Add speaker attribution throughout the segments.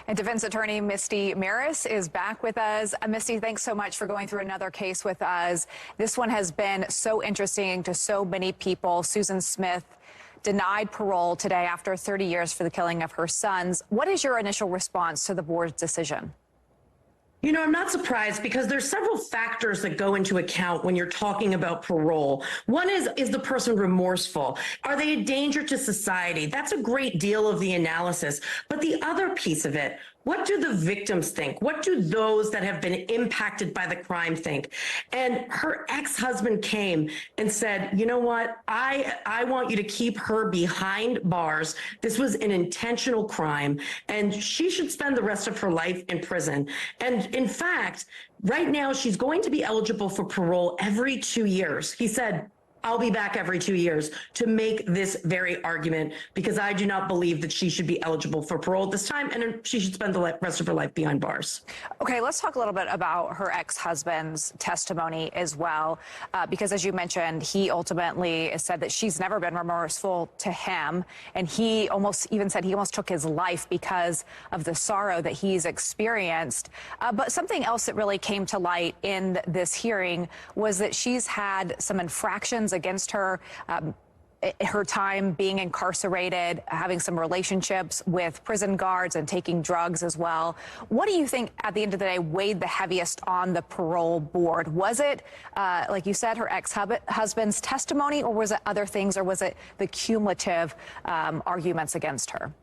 Speaker 1: And defense attorney Misty Marris is back with us. Misty, thanks so much for going through another case with us. This one has been so interesting to so many people. Susan Smith denied parole today after 30 years for the killing of her sons. What is your initial response to the board's decision?
Speaker 2: You know, I'm not surprised because there's several factors that go into account when you're talking about parole. One is the person remorseful? Are they a danger to society? That's a great deal of the analysis. But the other piece of it, what do the victims think? What do those that have been impacted by the crime think? And her ex-husband came and said, you know what? I want you to keep her behind bars. This was an intentional crime, and she should spend the rest of her life in prison. And in fact, right now, she's going to be eligible for parole every 2 years. He said, I'll be back every 2 years to make this very argument, because I do not believe that she should be eligible for parole at this time, and she should spend the rest of her life behind bars.
Speaker 1: Okay, let's talk a little bit about her ex-husband's testimony as well, because as you mentioned, he ultimately said that she's never been remorseful to him, and he almost even said he almost took his life because of the sorrow that he's experienced. But something else that really came to light in this hearing was that she's had some infractions against her, her time being incarcerated, having some relationships with prison guards and taking drugs as well. What do you think at the end of the day weighed the heaviest on the parole board? Was it, like you said, her ex-husband's testimony, or was it other things, or was it the cumulative arguments against her?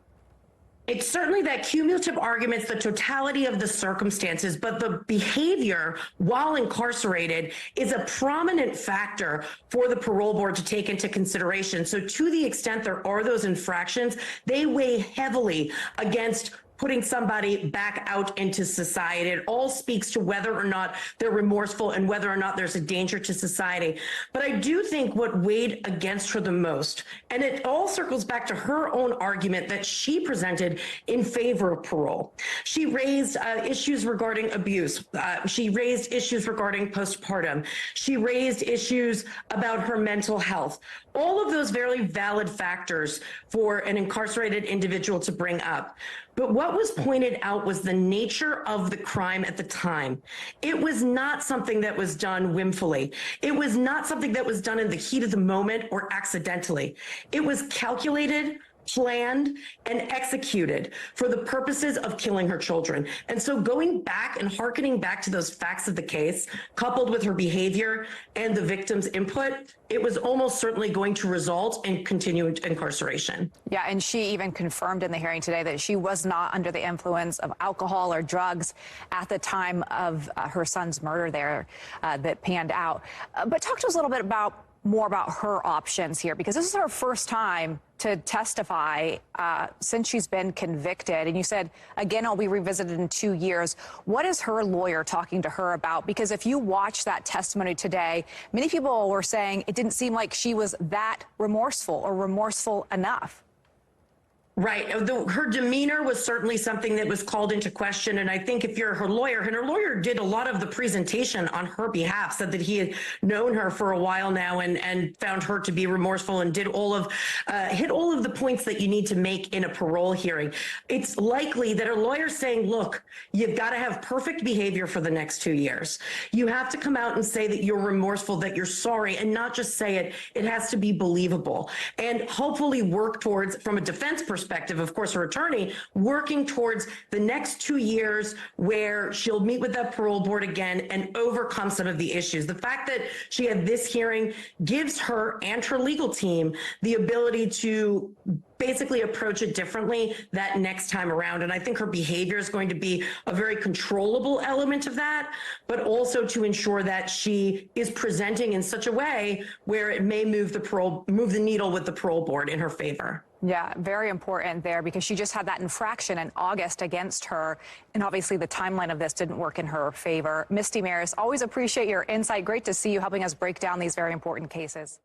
Speaker 2: It's certainly that cumulative arguments, the totality of the circumstances, but the behavior while incarcerated is a prominent factor for the parole board to take into consideration. So to the extent there are those infractions, they weigh heavily against putting somebody back out into society. It all speaks to whether or not they're remorseful and whether or not there's a danger to society. But I do think what weighed against her the most, and it all circles back to her own argument that she presented in favor of parole. She raised issues regarding abuse. She raised issues regarding postpartum. She raised issues about her mental health. All of those very valid factors for an incarcerated individual to bring up. But what was pointed out was the nature of the crime at the time. It was not something that was done whimfully. It was not something that was done in the heat of the moment or accidentally. It was calculated, planned, and executed for the purposes of killing her children. And so going back and hearkening back to those facts of the case, coupled with her behavior and the victim's input, it was almost certainly going to result in continued incarceration.
Speaker 1: Yeah, and she even confirmed in the hearing today that she was not under the influence of alcohol or drugs at the time of her son's murder there that panned out. But talk to us a little bit more about her options here, because this is her first time to testify since she's been convicted. And you said, again, I'll be revisited in 2 years. What is her lawyer talking to her about? Because if you watch that testimony today, many people were saying it didn't seem like she was that remorseful or remorseful enough.
Speaker 2: Right. Her demeanor was certainly something that was called into question. And I think if you're her lawyer, and her lawyer did a lot of the presentation on her behalf, said that he had known her for a while now and found her to be remorseful and did hit all of the points that you need to make in a parole hearing. It's likely that her lawyer's saying, look, you've got to have perfect behavior for the next 2 years. You have to come out and say that you're remorseful, that you're sorry, and not just say it. It has to be believable, and hopefully work towards, from a defense perspective, of course, her attorney, working towards the next 2 years where she'll meet with that parole board again and overcome some of the issues. The fact that she had this hearing gives her and her legal team the ability to basically approach it differently that next time around. And I think her behavior is going to be a very controllable element of that, but also to ensure that she is presenting in such a way where it may move the needle with the parole board in her favor.
Speaker 1: Yeah, very important there, because she just had that infraction in August against her. And obviously the timeline of this didn't work in her favor. Misty Marris, always appreciate your insight. Great to see you helping us break down these very important cases.